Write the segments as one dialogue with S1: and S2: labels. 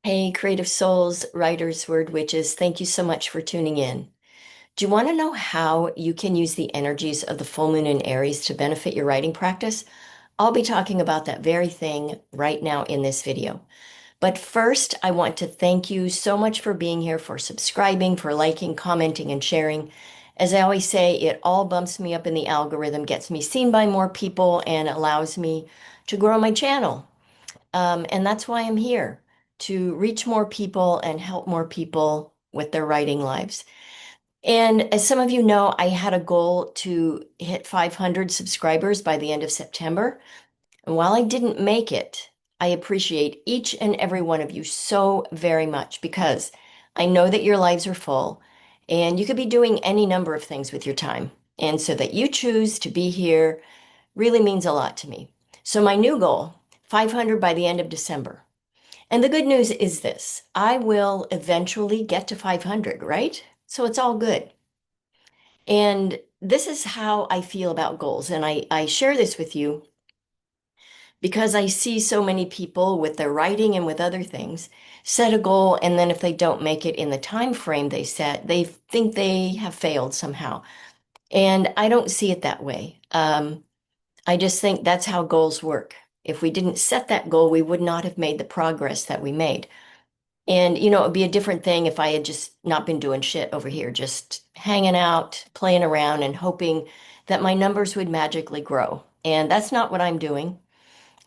S1: Hey, creative souls, writers, word witches, thank you so much for tuning in. Do you want to know how you can use the energies of the full moon in Aries to benefit your writing practice? I'll be talking about that very thing right now in this video. But first, I want to thank you so much for being here, for subscribing, for liking, commenting, and sharing. As I always say, it all bumps me up in the algorithm, gets me seen by more people, and allows me to grow my channel. And that's why I'm here to reach more people and help more people with their writing lives. And as some of you know, I had a goal to hit 500 subscribers by the end of September. And while I didn't make it, I appreciate each and every one of you so very much because I know that your lives are full and you could be doing any number of things with your time. And so that you choose to be here really means a lot to me. So my new goal, 500 by the end of December. And the good news is this, I will eventually get to 500, right? So it's all good. And this is how I feel about goals. And I share this with you because I see so many people with their writing and with other things set a goal. And then if they don't make it in the time frame they set, they think they have failed somehow. And I don't see it that way. I just think that's how goals work. If we didn't set that goal, we would not have made the progress that we made. And, it would be a different thing if I had just not been doing shit over here, just hanging out, playing around, and hoping that my numbers would magically grow. And that's not what I'm doing.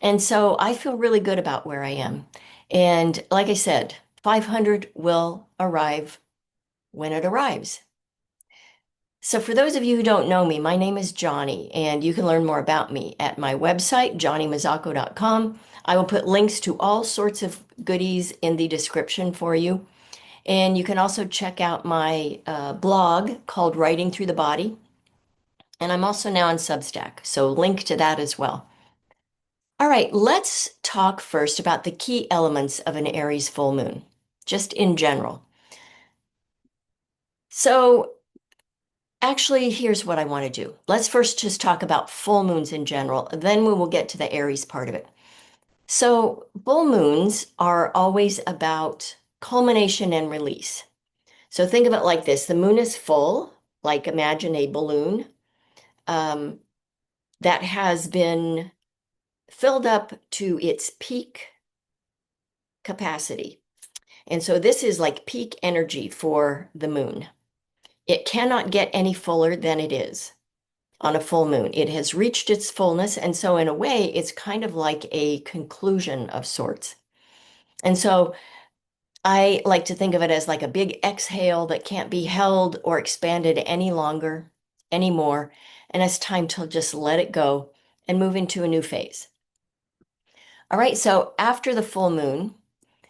S1: And so I feel really good about where I am. And like I said, 500 will arrive when it arrives. So, for those of you who don't know me, my name is Johnny, and you can learn more about me at my website, johnnymazzacco.com. I will put links to all sorts of goodies in the description for you. And you can also check out my blog called Writing Through the Body. And I'm also now on Substack, so link to that as well. All right, let's talk first about the key elements of an Aries full moon, just in general. So, actually, here's what I want to do. Let's first just talk about full moons in general, then we will get to the Aries part of it. So, full moons are always about culmination and release. So, think of it like this: the moon is full, like imagine a balloon um, that has been filled up to its peak capacity. And so, this is like peak energy for the moon. It cannot get any fuller than it is on a full moon. It has reached its fullness. And so, in a way, it's kind of like a conclusion of sorts. And so, I like to think of it as like a big exhale that can't be held or expanded any longer, anymore. And it's time to just let it go and move into a new phase. All right, so after the full moon,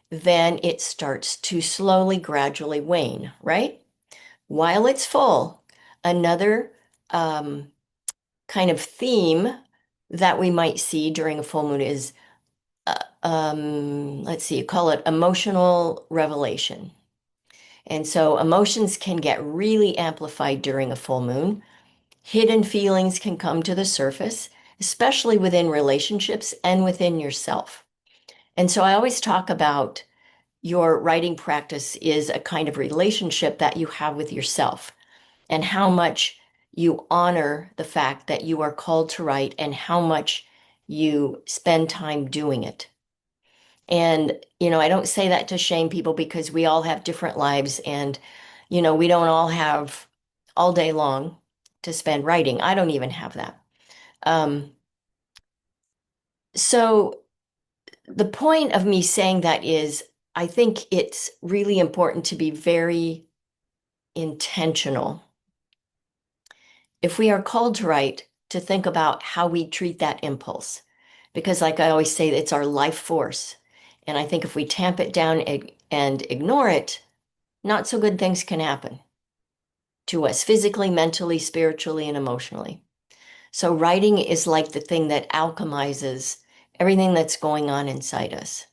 S1: then it starts to slowly, gradually wane, right? While it's full, another kind of theme that we might see during a full moon is, let's see, you call it emotional revelation. And so emotions can get really amplified during a full moon. Hidden feelings can come to the surface, especially within relationships and within yourself. And so I always talk about your writing practice is a kind of relationship that you have with yourself and how much you honor the fact that you are called to write and how much you spend time doing it. And, I don't say that to shame people because we all have different lives and, we don't all have all day long to spend writing. I don't even have that. Um, so the point of me saying that is I think it's really important to be very intentional. If we are called to write, to think about how we treat that impulse. Because, like I always say, it's our life force. And I think if we tamp it down and ignore it, not so good things can happen to us physically, mentally, spiritually, and emotionally. So, writing is like the thing that alchemizes everything that's going on inside us.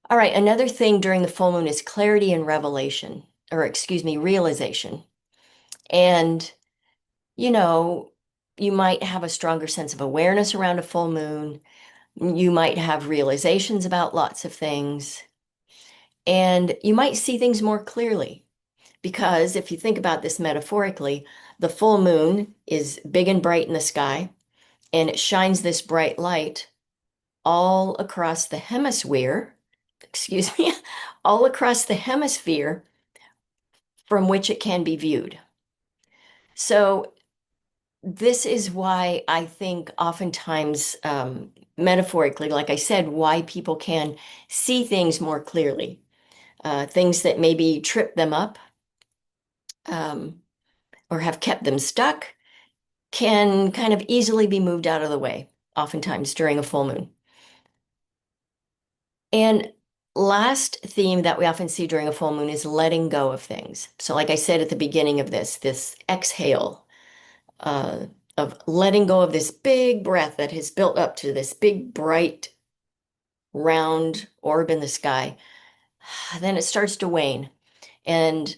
S1: All right, another thing during the full moon is clarity and revelation, or excuse me, realization. And, you know, you might have a stronger sense of awareness around a full moon. You might have realizations about lots of things. And you might see things more clearly because if you think about this metaphorically, the full moon is big and bright in the sky and it shines this bright light all across the hemisphere, excuse me, all across the hemisphere from which it can be viewed. So this is why I think oftentimes, metaphorically, like I said, why people can see things more clearly. Things that maybe trip them up um, or have kept them stuck can kind of easily be moved out of the way, oftentimes during a full moon. And last theme that we often see during a full moon is letting go of things. So, like I said at the beginning of this exhale uh, of letting go of this big breath that has built up to this big, bright, round orb in the sky, then it starts to wane. And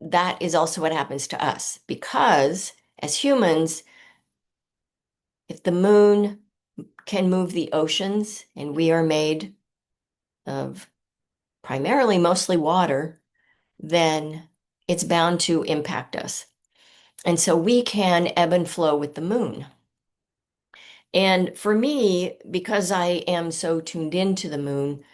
S1: that is also what happens to us because as humans, if the moon can move the oceans and we are made of primarily mostly water, then it's bound to impact us. And so we can ebb and flow with the moon. And for me, because I am so tuned into the moon,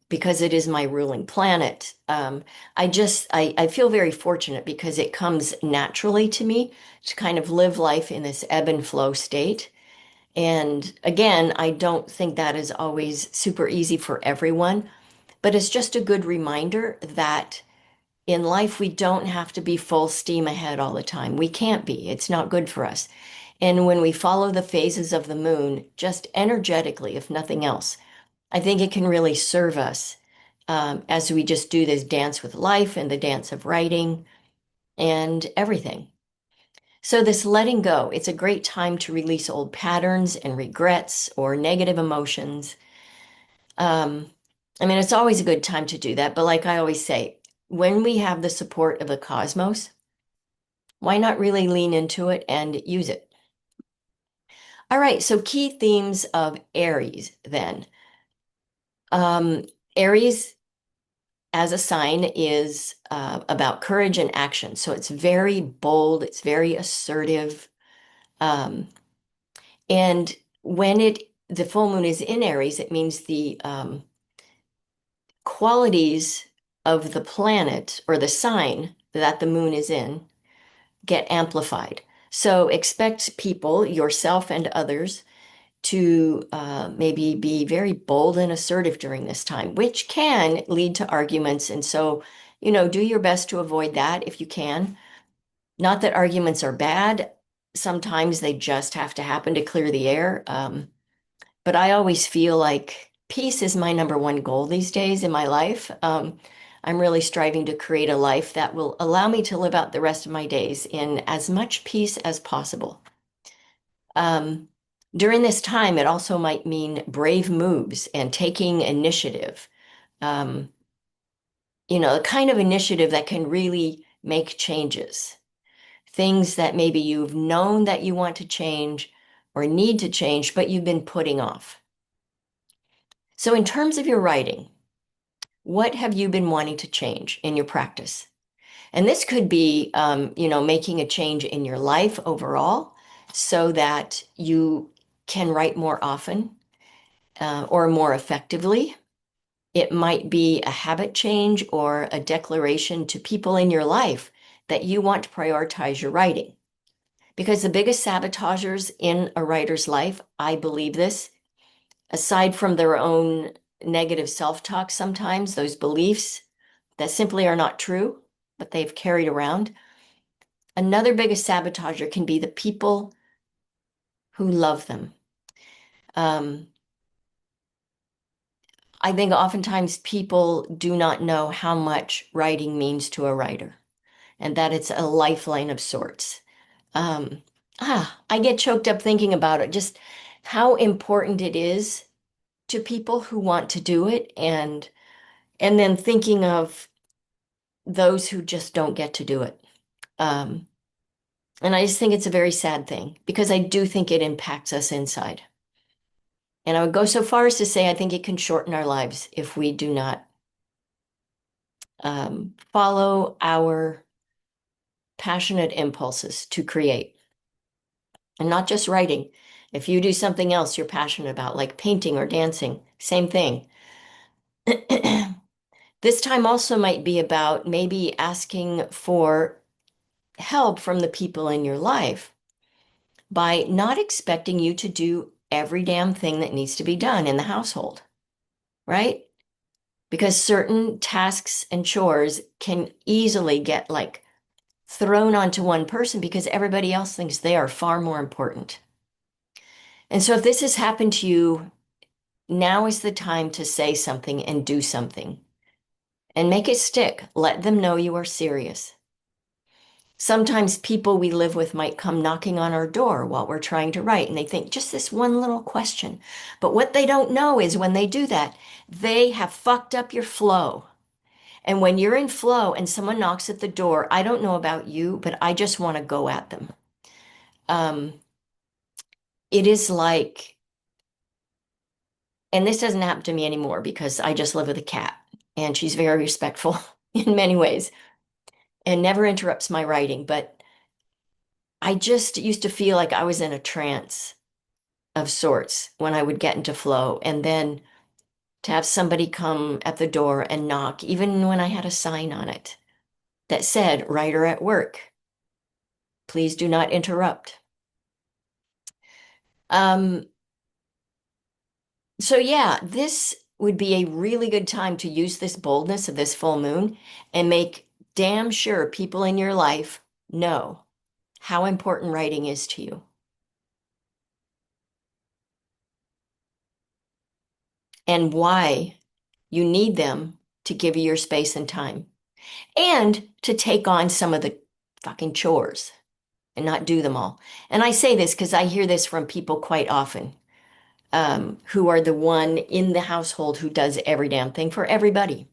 S1: because it is my ruling planet, I feel very fortunate because it comes naturally to me to kind of live life in this ebb and flow state. And again, I don't think that is always super easy for everyone, but it's just a good reminder that in life, we don't have to be full steam ahead all the time. We can't be. It's not good for us. And when we follow the phases of the moon, just energetically, if nothing else, I think it can really serve us as we just do this dance with life and the dance of writing and everything. So, this letting go, it's a great time to release old patterns and regrets or negative emotions. Um, I mean, it's always a good time to do that. But like I always say, when we have the support of the cosmos, why not really lean into it and use it? All right, so key themes of Aries then. Um, Aries as a sign is about courage and action. So it's very bold, it's very assertive. Um, and when the full moon is in Aries, it means the qualities of the planet or the sign that the moon is in get amplified. So expect people, yourself and others, to maybe be very bold and assertive during this time, which can lead to arguments. And so, do your best to avoid that if you can. Not that arguments are bad. Sometimes they just have to happen to clear the air. But I always feel like peace is my number one goal these days in my life. I'm really striving to create a life that will allow me to live out the rest of my days in as much peace as possible. Um, During this time, it also might mean brave moves and taking initiative. Um, the kind of initiative that can really make changes. Things that maybe you've known that you want to change or need to change, but you've been putting off. So, in terms of your writing, what have you been wanting to change in your practice? And this could be, making a change in your life overall so that you can write more often or more effectively. It might be a habit change or a declaration to people in your life that you want to prioritize your writing. Because the biggest sabotagers in a writer's life, I believe this, aside from their own negative self-talk sometimes, those beliefs that simply are not true, but they've carried around. Another biggest sabotager can be the people who love them. Um, I think oftentimes people do not know how much writing means to a writer and that it's a lifeline of sorts. Um, I get choked up thinking about it, just how important it is to people who want to do it and then thinking of those who just don't get to do it. Um, and I just think it's a very sad thing because I do think it impacts us inside. And I would go so far as to say I think it can shorten our lives if we do not follow our passionate impulses to create. And not just writing. If you do something else you're passionate about, like painting or dancing, same thing. This time also might be about maybe asking for help from the people in your life by not expecting you to do every damn thing that needs to be done in the household, right? Because certain tasks and chores can easily get like thrown onto one person because everybody else thinks they are far more important. And so if this has happened to you, now is the time to say something and do something and make it stick. Let them know you are serious. Sometimes people we live with might come knocking on our door while we're trying to write, and they think just this one little question. But what they don't know is when they do that, they have fucked up your flow. And when you're in flow and someone knocks at the door, I don't know about you, but I just want to go at them. Um, it is like, and this doesn't happen to me anymore because I just live with a cat and she's very respectful in many ways and never interrupts my writing. But I just used to feel like I was in a trance of sorts when I would get into flow. And then to have somebody come at the door and knock, even when I had a sign on it that said, writer at work, please do not interrupt. Um, so yeah, this would be a really good time to use this boldness of this full moon and make damn sure people in your life know how important writing is to you and why you need them to give you your space and time and to take on some of the fucking chores and not do them all. And I say this because I hear this from people quite often, who are the one in the household who does every damn thing for everybody.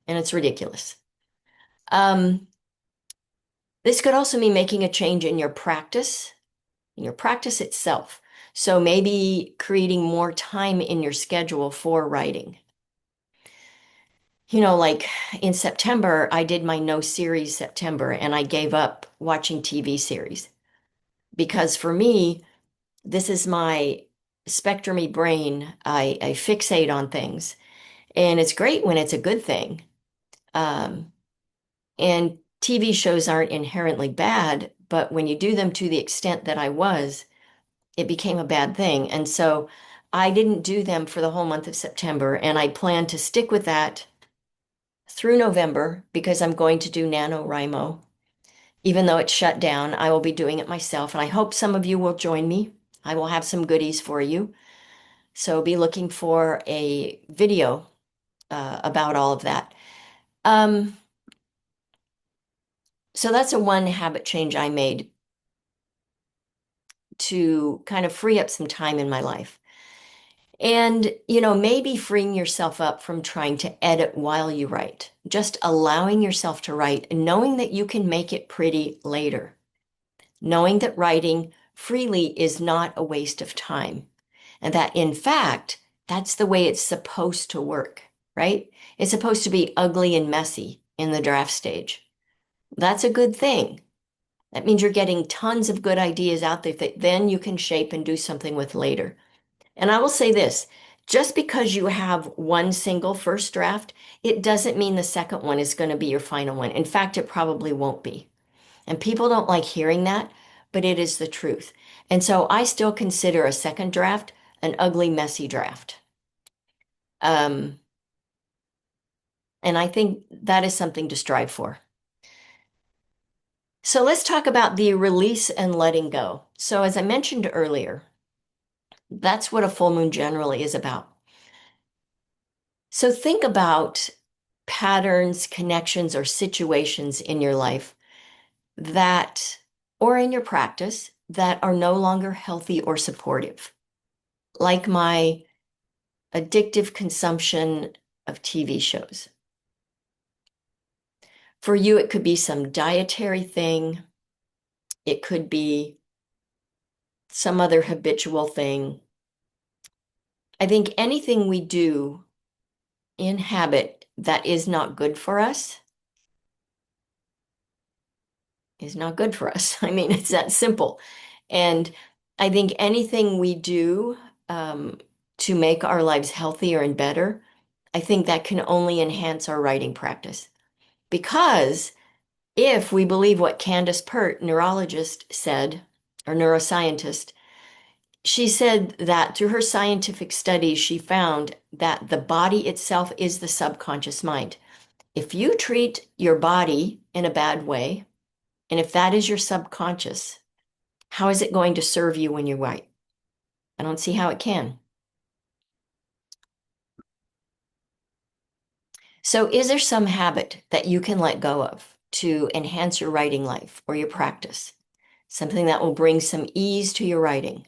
S1: And it's ridiculous. Um, this could also mean making a change in your practice itself. So maybe creating more time in your schedule for writing. You know, like in September, I did my no series September and I gave up watching TV series because for me, this is my spectrumy brain. I fixate on things and it's great when it's a good thing. Um, and TV shows aren't inherently bad, but when you do them to the extent that I was, it became a bad thing. And so I didn't do them for the whole month of September and I plan to stick with that through November because I'm going to do NaNoWriMo. Even though it's shut down, I will be doing it myself, and I hope some of you will join me. I will have some goodies for you. So be looking for a video about all of that. Um, so that's a one habit change I made to kind of free up some time in my life. And, you know, maybe freeing yourself up from trying to edit while you write, just allowing yourself to write and knowing that you can make it pretty later, knowing that writing freely is not a waste of time, and that in fact, that's the way it's supposed to work, right? It's supposed to be ugly and messy in the draft stage. That's a good thing. That means you're getting tons of good ideas out there that then you can shape and do something with later. And I will say this, just because you have one single first draft, it doesn't mean the second one is going to be your final one. In fact, it probably won't be. And people don't like hearing that, but it is the truth. And so I still consider a second draft an ugly, messy draft. Um, and I think that is something to strive for. So let's talk about the release and letting go. So as I mentioned earlier, that's what a full moon generally is about. So think about patterns, connections, or situations in your life that, or in your practice, that are no longer healthy or supportive, like my addictive consumption of TV shows. For you, it could be some dietary thing. It could be some other habitual thing. I think anything we do in habit that is not good for us is not good for us. I mean, it's that simple. And I think anything we do to make our lives healthier and better, I think that can only enhance our writing practice. Because if we believe what Candace Pert, neurologist, said, or neuroscientist, she said that through her scientific studies, she found that the body itself is the subconscious mind. If you treat your body in a bad way, and if that is your subconscious, how is it going to serve you when you write? I don't see how it can. So, is there some habit that you can let go of to enhance your writing life or your practice? Something that will bring some ease to your writing.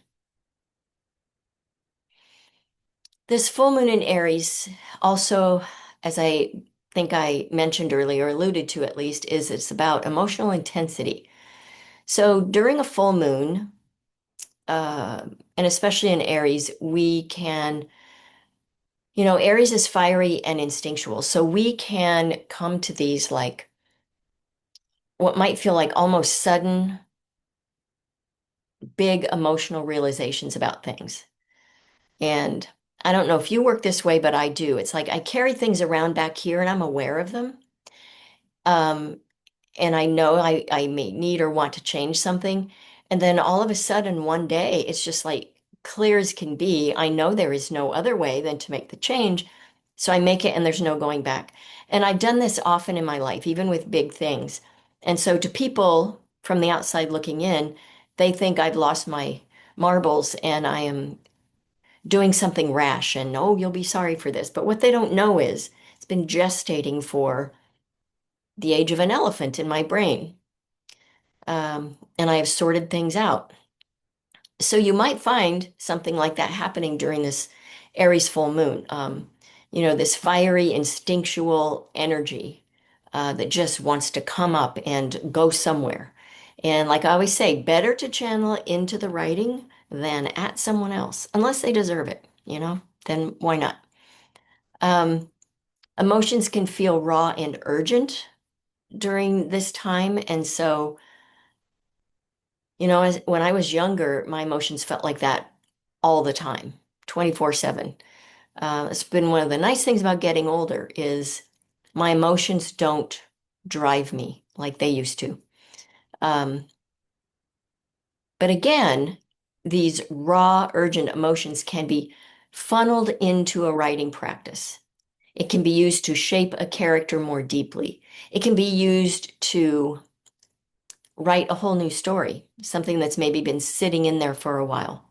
S1: This full moon in Aries also, as I think I mentioned earlier, alluded to at least, is it's about emotional intensity. So during a full moon, uh, and especially in Aries, we can, Aries is fiery and instinctual. So we can come to these like what might feel like almost sudden, big emotional realizations about things. And I don't know if you work this way, but I do. It's like I carry things around back here and I'm aware of them. Um, and I know I may need or want to change something. And then all of a sudden, one day, it's just like clear as can be. I know there is no other way than to make the change. So I make it and there's no going back. And I've done this often in my life, even with big things. And so to people from the outside looking in, they think I've lost my marbles and I am doing something rash and oh, you'll be sorry for this. But what they don't know is it's been gestating for the age of an elephant in my brain. And I have sorted things out. So you might find something like that happening during this Aries full moon. This fiery, instinctual energy that just wants to come up and go somewhere. And like I always say, better to channel it into the writing than at someone else, unless they deserve it, then why not? Um, Emotions can feel raw and urgent during this time. And so when I was younger, my emotions felt like that all the time, 24/7. It's been one of the nice things about getting older is my emotions don't drive me like they used to. Um, but again, these raw, urgent emotions can be funneled into a writing practice. It can be used to shape a character more deeply. It can be used to write a whole new story, something that's maybe been sitting in there for a while.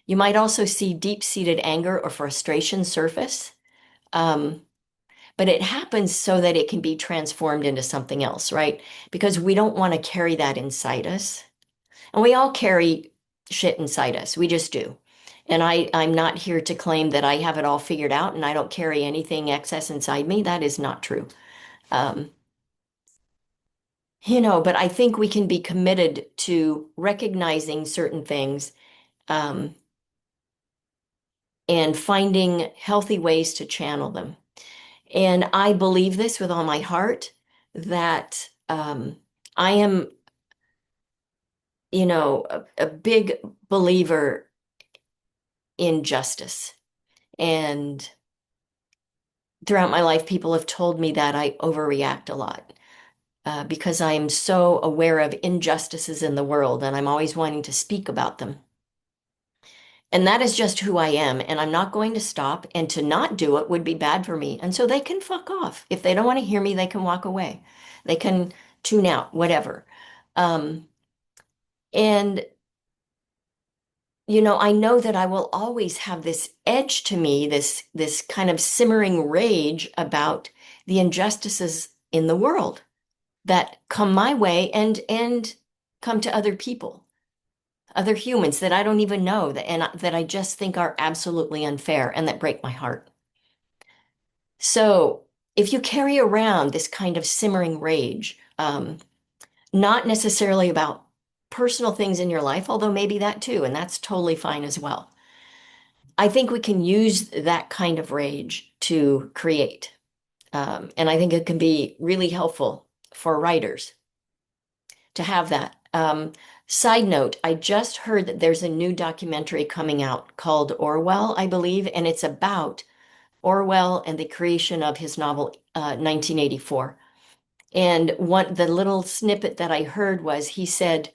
S1: You might also see deep-seated anger or frustration surface, um, but it happens so that it can be transformed into something else, right? Because we don't want to carry that inside us. And we all carry shit inside us. We just do. And I'm not here to claim that I have it all figured out and I don't carry anything excess inside me. That is not true. Um, but I think we can be committed to recognizing certain things, um, and finding healthy ways to channel them. And I believe this with all my heart that I am, a big believer in justice. And throughout my life, people have told me that I overreact a lot because I'm so aware of injustices in the world and I'm always wanting to speak about them. And that is just who I am. And I'm not going to stop. And to not do it would be bad for me. And so they can fuck off. If they don't want to hear me, they can walk away. They can tune out, whatever. Um, and, I know that I will always have this edge to me, this kind of simmering rage about the injustices in the world that come my way and come to other people, other humans that I don't even know that I just think are absolutely unfair and that break my heart. So if you carry around this kind of simmering rage, not necessarily about personal things in your life, although maybe that too, and that's totally fine as well. I think we can use that kind of rage to create. And I think it can be really helpful for writers to have that. Side note, I just heard that there's a new documentary coming out called Orwell, I believe, and it's about Orwell and the creation of his novel 1984. And the little snippet that I heard was he said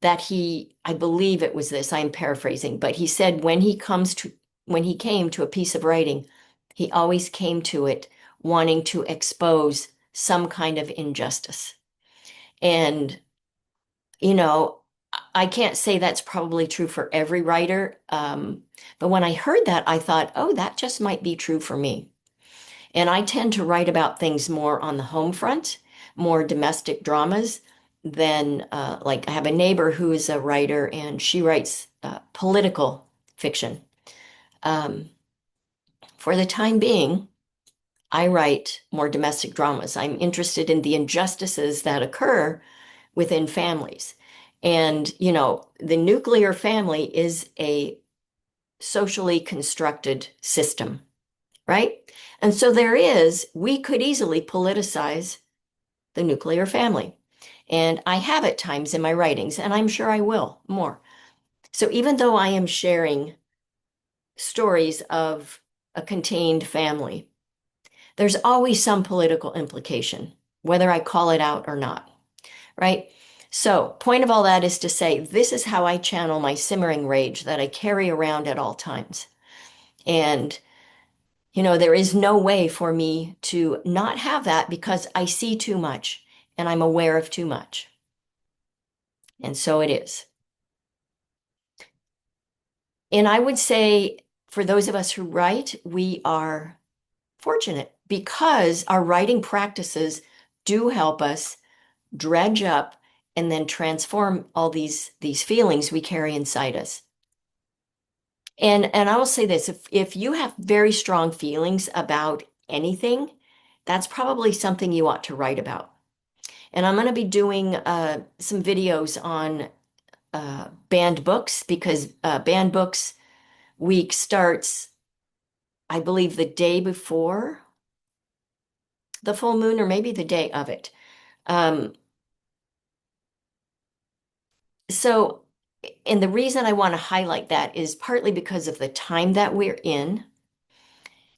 S1: that I believe it was this, I'm paraphrasing, but he said when he came to a piece of writing, he always came to it wanting to expose some kind of injustice. And, you know, I can't say that's probably true for every writer. But when I heard that, I thought, oh, that just might be true for me. And I tend to write about things more on the home front, more domestic dramas than like I have a neighbor who is a writer and she writes political fiction. Um, for the time being, I write more domestic dramas. I'm interested in the injustices that occur within families. And, the nuclear family is a socially constructed system, right? And so we could easily politicize the nuclear family. And I have at times in my writings, and I'm sure I will more. So even though I am sharing stories of a contained family, there's always some political implication, whether I call it out or not, right? So, point of all that is to say, this is how I channel my simmering rage that I carry around at all times. And there is no way for me to not have that because I see too much and I'm aware of too much. And so it is. And I would say for those of us who write, we are fortunate because our writing practices do help us dredge up and then transform all these feelings we carry inside us. And I will say this, if you have very strong feelings about anything, that's probably something you ought to write about. And I'm going to be doing some videos on banned books because banned books week starts, I believe, the day before the full moon or maybe the day of it. Um, so, and the reason I want to highlight that is partly because of the time that we're in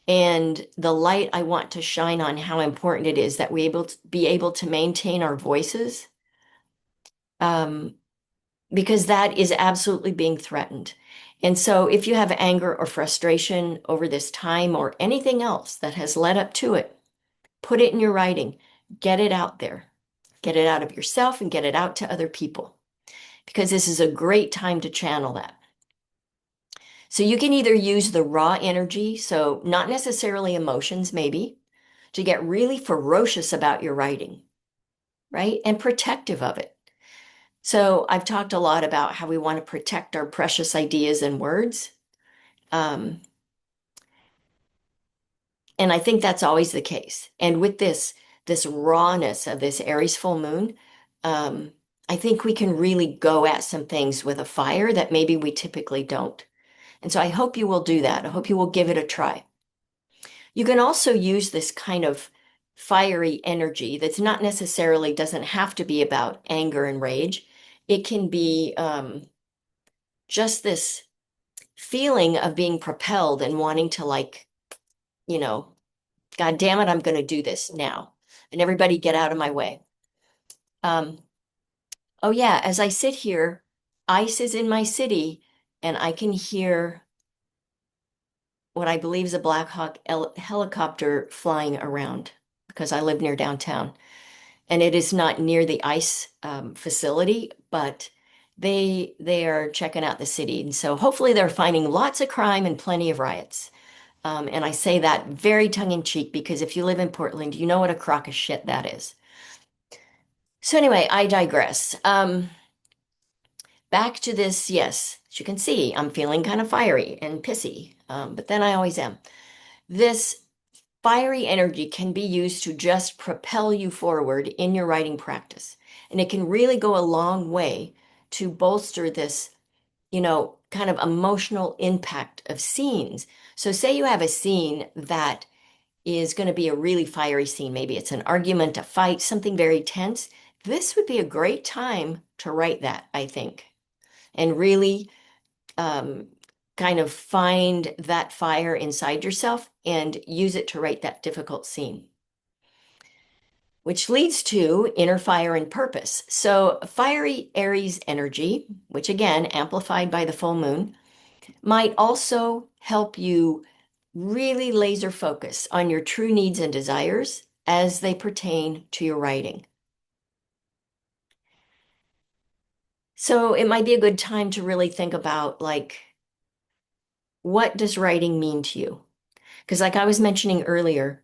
S1: and the light I want to shine on how important it is that we be able to maintain our voices. Because that is absolutely being threatened. And so if you have anger or frustration over this time or anything else that has led up to it, put it in your writing, get it out there, get it out of yourself and get it out to other people, because this is a great time to channel that. So you can either use the raw energy, so not necessarily emotions, maybe, to get really ferocious about your writing, right? And protective of it. So I've talked a lot about how we want to protect our precious ideas and words. And I think that's always the case. And with this rawness of this Aries full moon, I think we can really go at some things with a fire that maybe we typically don't. And so I hope you will do that. I hope you will give it a try. You can also use this kind of fiery energy that's not necessarily doesn't have to be about anger and rage. It can be just this feeling of being propelled and wanting to you know, God damn it, I'm going to do this now. And everybody get out of my way. Um, oh yeah, as I sit here, ice is in my city and I can hear what I believe is a Black Hawk helicopter flying around because I live near downtown. And it is not near the ice facility, but they are checking out the city. And so hopefully they're finding lots of crime and plenty of riots. And I say that very tongue in cheek because if you live in Portland, you know what a crock of shit that is. So anyway, I digress. Back to this, yes, as you can see, I'm feeling kind of fiery and pissy, but then I always am. This fiery energy can be used to just propel you forward in your writing practice. And it can really go a long way to bolster this, kind of emotional impact of scenes. So say you have a scene that is going to be a really fiery scene. Maybe it's an argument, a fight, something very tense. This would be a great time to write that, I think, and really um, kind of find that fire inside yourself and use it to write that difficult scene. Which leads to inner fire and purpose. So, fiery Aries energy, which again, amplified by the full moon, might also help you really laser focus on your true needs and desires as they pertain to your writing. So it might be a good time to really think about like, what does writing mean to you? Because like I was mentioning earlier,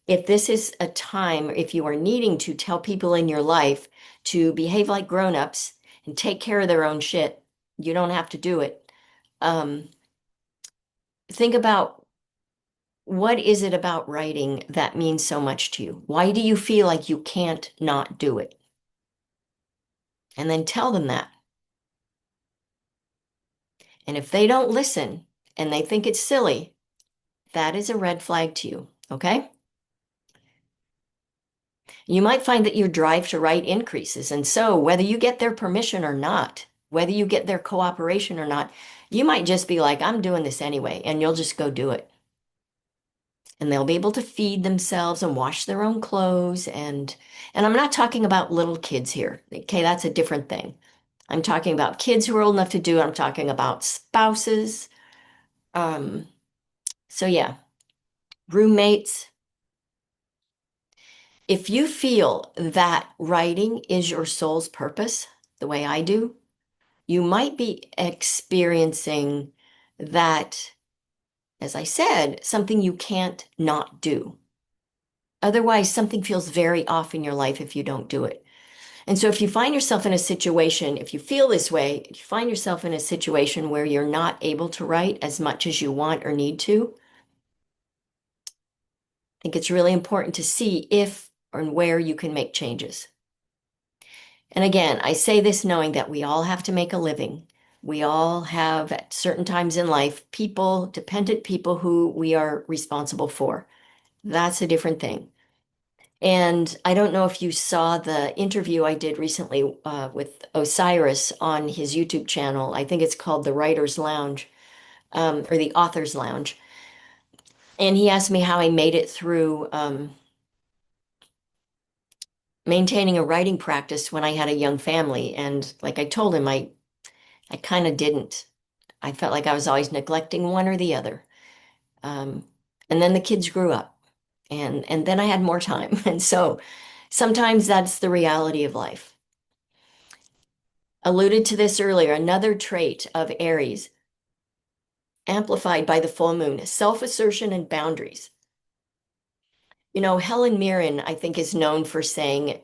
S1: if this is a time, if you are needing to tell people in your life to behave like grown-ups and take care of their own shit, you don't have to do it. Um, think about what is it about writing that means so much to you? Why do you feel like you can't not do it? And then tell them that. And if they don't listen and they think it's silly, that is a red flag to you, okay? You might find that your drive to write increases. And so, whether you get their permission or not, whether you get their cooperation or not, you might just be like, I'm doing this anyway, and you'll just go do it. And they'll be able to feed themselves and wash their own clothes. And I'm not talking about little kids here. Okay, that's a different thing. I'm talking about kids who are old enough to do it. I'm talking about spouses. Um, so yeah, roommates. If you feel that writing is your soul's purpose, the way I do, you might be experiencing that, as I said, something you can't not do. Otherwise, something feels very off in your life if you don't do it. And so, if you find yourself in a situation, if you feel this way, if you find yourself in a situation where you're not able to write as much as you want or need to, I think it's really important to see if or where you can make changes. And again, I say this knowing that we all have to make a living. We all have, at certain times in life, people, dependent people who we are responsible for. That's a different thing. And I don't know if you saw the interview I did recently with Osiris on his YouTube channel. I think it's called The Writer's Lounge, or The Author's Lounge. And he asked me how I made it through maintaining a writing practice when I had a young family. And like I told him, I kind of didn't. I felt like I was always neglecting one or the other. Um, and then the kids grew up, and then I had more time. And so sometimes that's the reality of life. Alluded to this earlier, another trait of Aries, amplified by the full moon, is self-assertion and boundaries. You know, Helen Mirren, I think, is known for saying,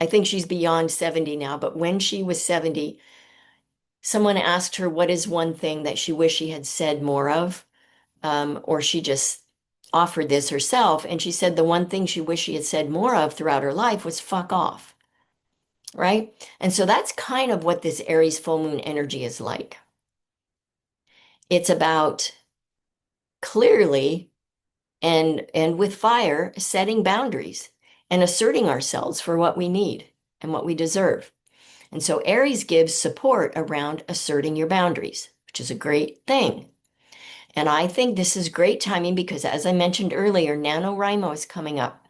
S1: I think she's beyond 70 now, but when she was 70, someone asked her what is one thing that she wished she had said more of, or she just offered this herself. And she said the one thing she wished she had said more of throughout her life was fuck off, right? And so that's kind of what this Aries full moon energy is like. It's about clearly and with fire setting boundaries and asserting ourselves for what we need and what we deserve. And so Aries gives support around asserting your boundaries, which is a great thing. And I think this is great timing because, as I mentioned earlier, NaNoWriMo is coming up.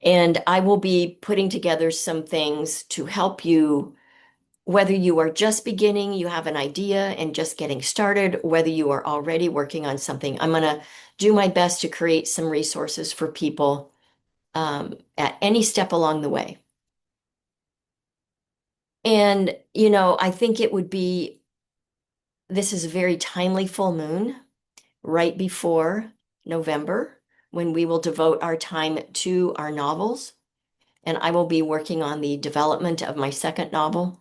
S1: And I will be putting together some things to help you, whether you are just beginning, you have an idea and just getting started, whether you are already working on something. I'm going to do my best to create some resources for people at any step along the way. And, you know, I think it would be, this is a very timely full moon right before November, when we will devote our time to our novels. And I will be working on the development of my second novel.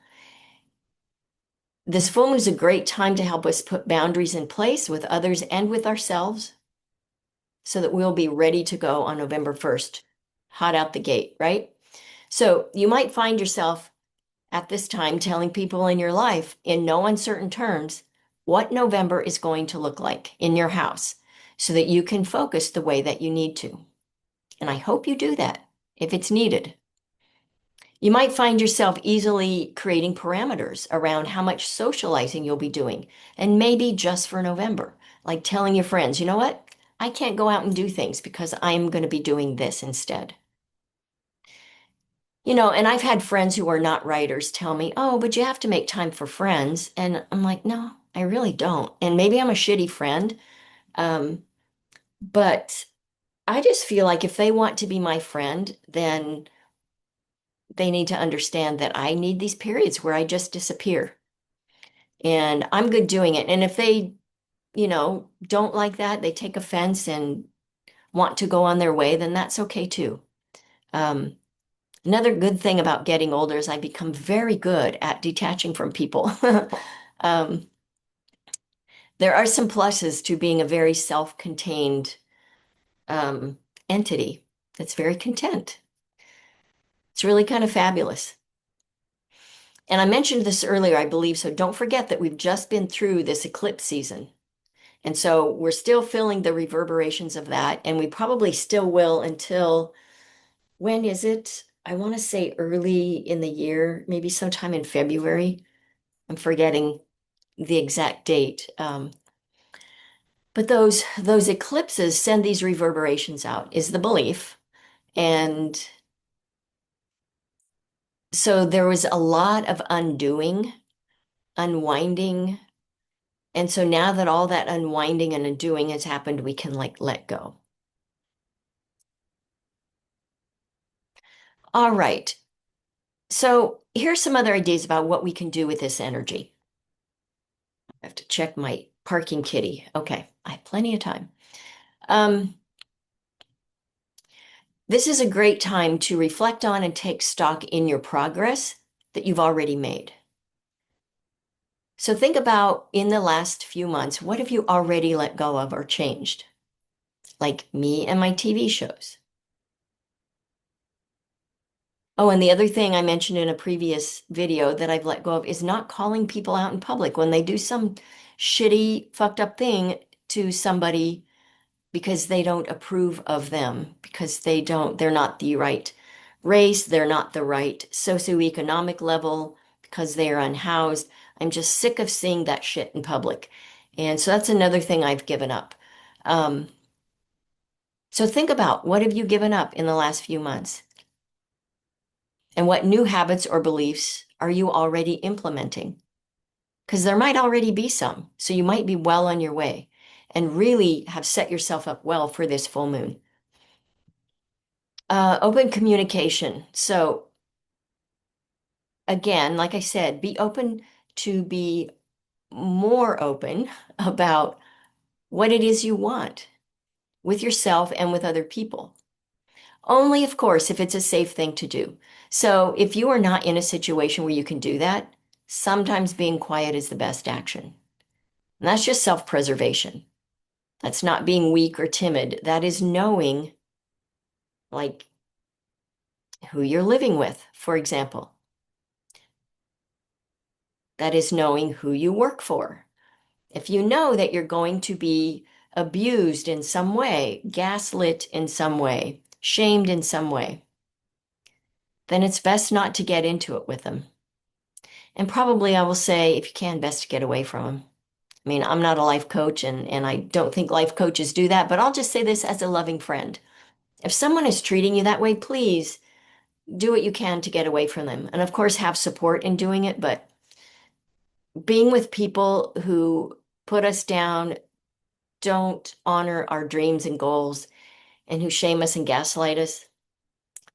S1: This full moon is a great time to help us put boundaries in place with others and with ourselves so that we'll be ready to go on November 1st, hot out the gate, right? So you might find yourself at this time telling people in your life in no uncertain terms what November is going to look like in your house. so that you can focus the way that you need to. And I hope you do that if it's needed. You might find yourself easily creating parameters around how much socializing you'll be doing, and maybe just for November, like telling your friends, you know what? I can't go out and do things because I'm going to be doing this instead. And I've had friends who are not writers tell me, oh, but you have to make time for friends. And I'm like, no, I really don't. And maybe I'm a shitty friend. Um, but I just feel like if they want to be my friend, then they need to understand that I need these periods where I just disappear. And I'm good doing it. And if they, don't like that, they take offense and want to go on their way, then that's okay too. Um, Another good thing about getting older is I become very good at detaching from people. Um, there are some pluses to being a very self-contained um, entity that's very content. It's really kind of fabulous. And I mentioned this earlier, I believe, so don't forget that we've just been through this eclipse season. And so we're still feeling the reverberations of that, and we probably still will until when is it? I want to say early in the year, maybe sometime in February. I'm forgetting the exact date. But those eclipses send these reverberations out, is the belief. And so there was a lot of undoing, unwinding. And so now that all that unwinding and undoing has happened, we can like let go. All right. So here's some other ideas about what we can do with this energy. I have to check my parking kitty. Okay, I have plenty of time. Um, this is a great time to reflect on and take stock in your progress that you've already made. So think about in the last few months, what have you already let go of or changed? Like me and my TV shows. Oh, and the other thing I mentioned in a previous video that I've let go of is not calling people out in public when they do some shitty, fucked up thing to somebody because they don't approve of them, because they're not the right race, they're not the right socioeconomic level, because they are unhoused. I'm just sick of seeing that shit in public. And so that's another thing I've given up. Um, so think about what have you given up in the last few months? And what new habits or beliefs are you already implementing? Because there might already be some. So you might be well on your way and really have set yourself up well for this full moon. Open communication. So again, like I said, be open to be more open about what it is you want with yourself and with other people. Only, of course, if it's a safe thing to do. So if you are not in a situation where you can do that, sometimes being quiet is the best action. And that's just self-preservation. That's not being weak or timid. That is knowing, like, who you're living with, for example. That is knowing who you work for. If you know that you're going to be abused in some way, gaslit in some way, shamed in some way, then it's best not to get into it with them. And probably I will say, if you can, best to get away from them. I mean, I'm not a life coach and I don't think life coaches do that, but I'll just say this as a loving friend. If someone is treating you that way, please do what you can to get away from them. And of course, have support in doing it, but being with people who put us down, don't honor our dreams and goals, and who shame us and gaslight us,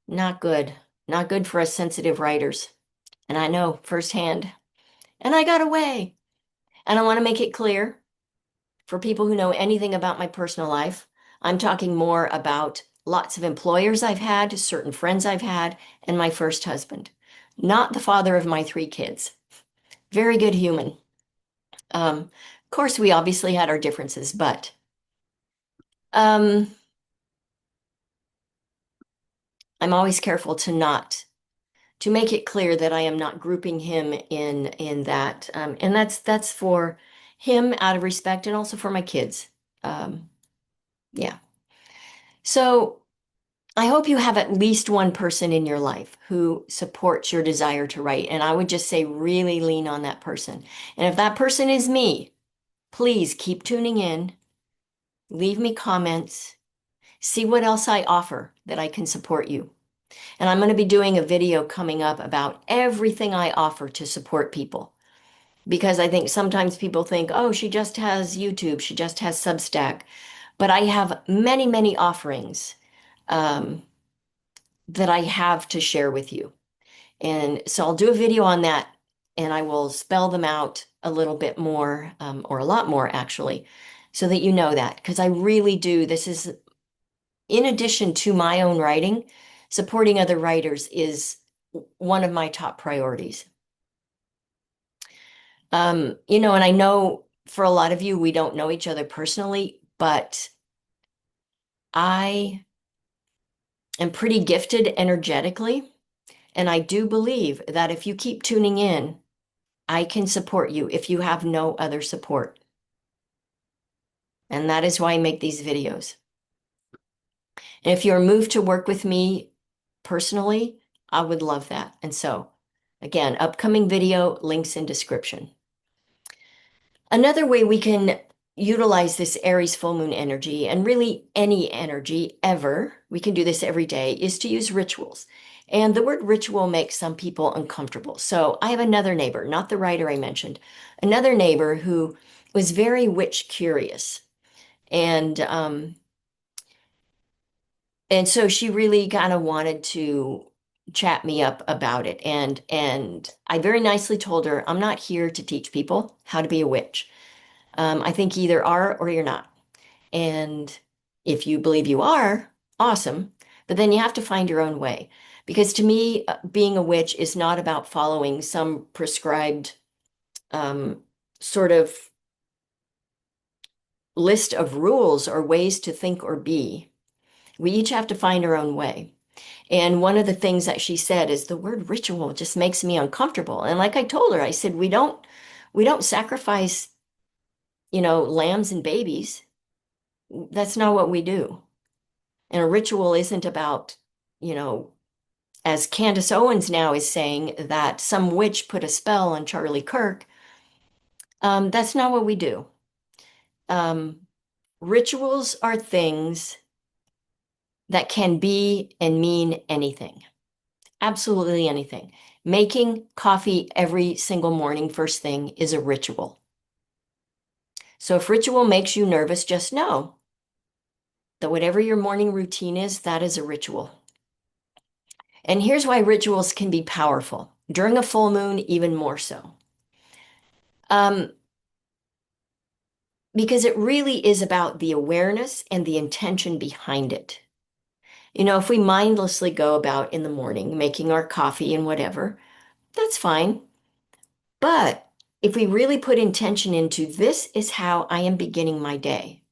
S1: not good. Not good for us sensitive writers. And I know firsthand. And I got away. And I want to make it clear for people who know anything about my personal life, I'm talking more about lots of employers I've had, certain friends I've had, and my first husband, not the father of my three kids. Very good human. Of course, we obviously had our differences, but um, I'm always careful to make it clear that I am not grouping him in that, and that's for him out of respect, and also for my kids. Um, Yeah. So I hope you have at least one person in your life who supports your desire to write. And I would just say, really lean on that person. And if that person is me, please keep tuning in, leave me comments, see what else I offer that I can support you. And I'm going to be doing a video coming up about everything I offer to support people. Because I think sometimes people think, oh, she just has YouTube, she just has Substack. But I have many, many offerings um, that I have to share with you. And so I'll do a video on that and I will spell them out a little bit more, or a lot more actually, so that you know that. Because I really do, this is in addition to my own writing, supporting other writers is one of my top priorities. And I know for a lot of you, we don't know each other personally, but I am pretty gifted energetically. And I do believe that if you keep tuning in, I can support you if you have no other support. And that is why I make these videos. And if you're moved to work with me personally, I would love that. And so, again, upcoming video, links in description. Another way we can utilize this Aries full moon energy, and really any energy ever, we can do this every day, is to use rituals. And the word ritual makes some people uncomfortable. So I have another neighbor, not the writer I mentioned, another neighbor who was very witch curious. And and so she really kind of wanted to chat me up about it. And I very nicely told her, I'm not here to teach people how to be a witch. I think either are or you're not. And if you believe you are, awesome. But then you have to find your own way. Because to me, being a witch is not about following some prescribed um, sort of list of rules or ways to think or be. We each have to find our own way. And one of the things that she said is the word ritual just makes me uncomfortable. And like I told her, I said, we don't sacrifice, lambs and babies. That's not what we do. And a ritual isn't about, you know, as Candace Owens now is saying that some witch put a spell on Charlie Kirk. That's not what we do. Um, Rituals are things that can be and mean anything, absolutely anything. Making coffee every single morning, first thing, is a ritual. So if ritual makes you nervous, just know that whatever your morning routine is, that is a ritual. And here's why rituals can be powerful. During a full moon, even more so. Um, because it really is about the awareness and the intention behind it. If we mindlessly go about in the morning making our coffee and whatever, that's fine. But if we really put intention into this is how I am beginning my day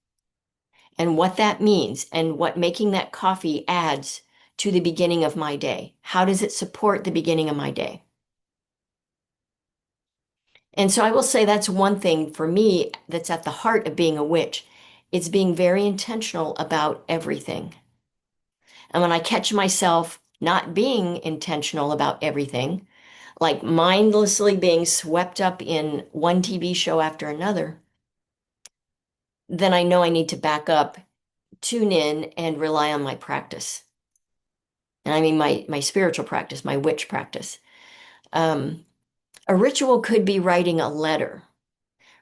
S1: and what that means and what making that coffee adds to the beginning of my day, how does it support the beginning of my day? And so I will say that's one thing for me that's at the heart of being a witch. It's being very intentional about everything. And when I catch myself not being intentional about everything, like mindlessly being swept up in one TV show after another, then I know I need to back up, tune in, and rely on my practice. And I mean my spiritual practice, my witch practice. Um, a ritual could be writing a letter,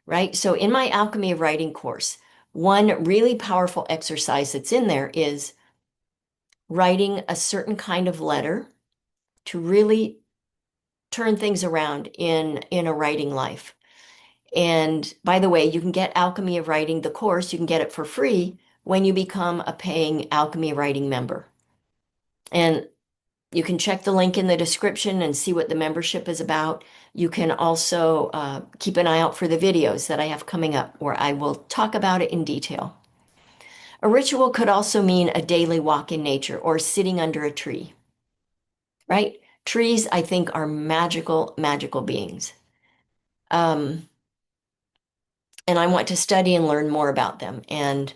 S1: right? So in my Alchemy of Writing course, one really powerful exercise that's in there is writing a certain kind of letter to really turn things around in a writing life. And by the way, you can get Alchemy of Writing, the course, you can get it for free when you become a paying Alchemy of Writing member. And you can check the link in the description and see what the membership is about. You can also keep an eye out for the videos that I have coming up where I will talk about it in detail. A ritual could also mean a daily walk in nature or sitting under a tree, right? Trees, I think, are magical, magical beings. Um, and I want to study and learn more about them. And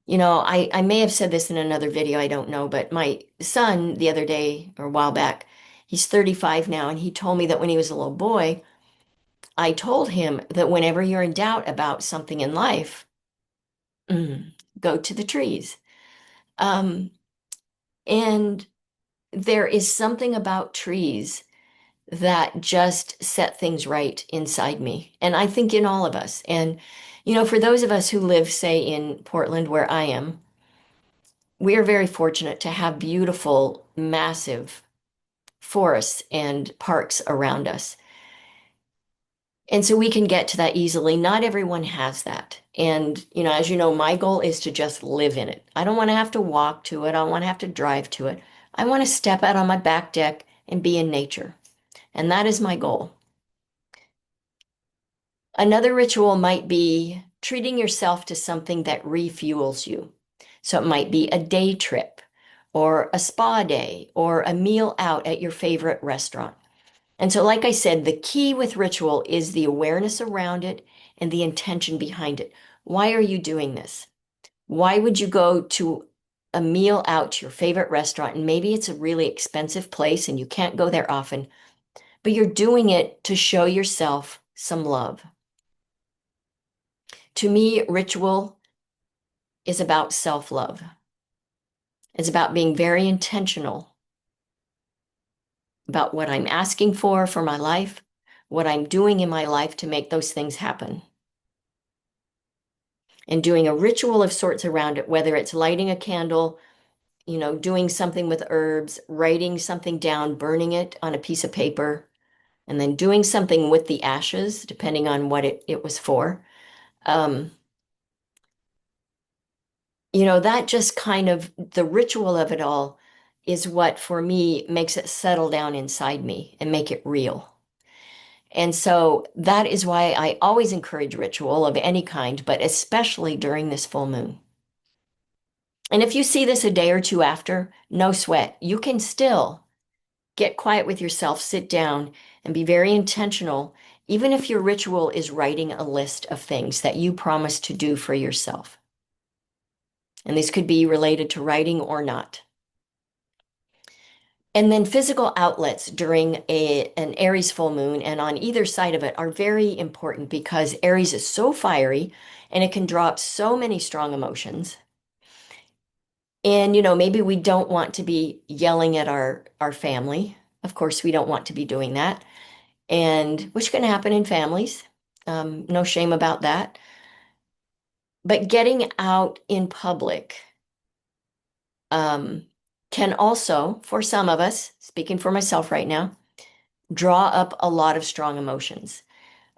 S1: I may have said this in another video, I don't know, but my son the other day or a while back, he's 35 now, and he told me that when he was a little boy, I told him that whenever you're in doubt about something in life, go to the trees. Um, and there is something about trees that just set things right inside me. And I think in all of us. And, for those of us who live, say, in Portland, where I am, we are very fortunate to have beautiful, massive forests and parks around us. And so we can get to that easily. Not everyone has that. And, as you know, my goal is to just live in it. I don't want to have to walk to it. I don't want to have to drive to it. I want to step out on my back deck and be in nature. And that is my goal. Another ritual might be treating yourself to something that refuels you. So it might be a day trip or a spa day or a meal out at your favorite restaurant. And so, like I said, the key with ritual is the awareness around it and the intention behind it. Why are you doing this? Why would you go to a meal out to your favorite restaurant? And maybe it's a really expensive place and you can't go there often, but you're doing it to show yourself some love. To me, ritual is about self-love. It's about being very intentional about what I'm asking for my life, what I'm doing in my life to make those things happen. And doing a ritual of sorts around it, whether it's lighting a candle, doing something with herbs, writing something down, burning it on a piece of paper, and then doing something with the ashes, depending on what it was for. Um, that just kind of the ritual of it all is what for me makes it settle down inside me and make it real. And so that is why I always encourage ritual of any kind, but especially during this full moon. And if you see this a day or two after, no sweat. You can still get quiet with yourself, sit down, and be very intentional, even if your ritual is writing a list of things that you promise to do for yourself. And this could be related to writing or not. And then physical outlets during an Aries full moon and on either side of it are very important because Aries is so fiery and it can draw up so many strong emotions. And, maybe we don't want to be yelling at our family. Of course, we don't want to be doing that. And which can happen in families. No shame about that. But getting out in public um, can also, for some of us, speaking for myself right now, draw up a lot of strong emotions.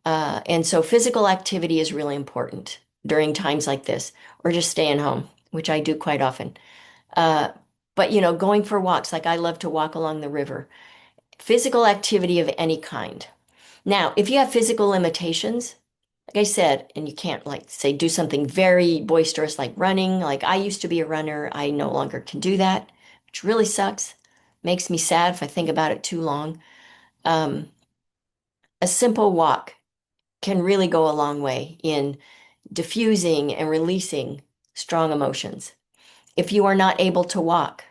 S1: And so physical activity is really important during times like this, or just staying home, which I do quite often. Uh, but, going for walks, like I love to walk along the river, physical activity of any kind. Now, if you have physical limitations, like I said, and you can't like say do something very boisterous like running, like I used to be a runner, I no longer can do that, which really sucks. Makes me sad if I think about it too long. Um, a simple walk can really go a long way in diffusing and releasing strong emotions. If you are not able to walk,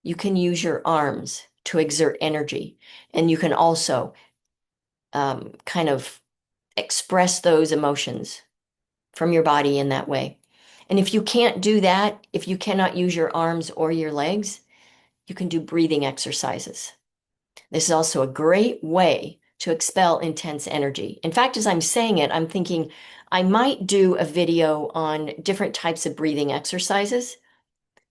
S1: you can use your arms to exert energy, and you can also kind of express those emotions from your body in that way. And if you can't do that, if you cannot use your arms or your legs, you can do breathing exercises. This is also a great way to expel intense energy. In fact, as I'm saying it, I'm thinking I might do a video on different types of breathing exercises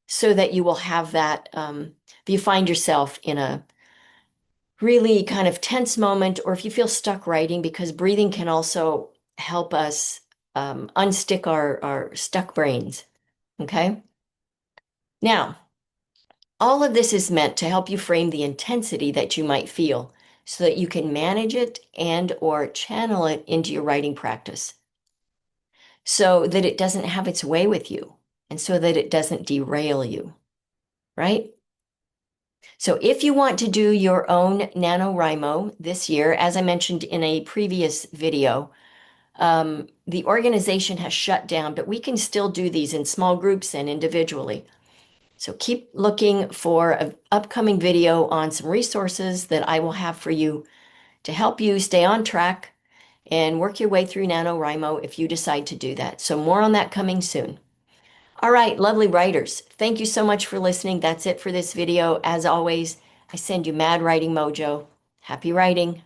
S1: so that you will have that if you find yourself in a really kind of tense moment, or if you feel stuck writing, because breathing can also help us unstick our stuck brains. Okay. Now, all of this is meant to help you frame the intensity that you might feel so that you can manage it and or channel it into your writing practice so that it doesn't have its way with you and so that it doesn't derail you, right? So if you want to do your own NaNoWriMo this year, as I mentioned in a previous video, The organization has shut down, but we can still do these in small groups and individually. So keep looking for an upcoming video on some resources that I will have for you to help you stay on track and work your way through NaNoWriMo if you decide to do that. So more on that coming soon. All right, lovely writers. Thank you so much for listening. That's it for this video. As always, I send you mad writing mojo. Happy writing.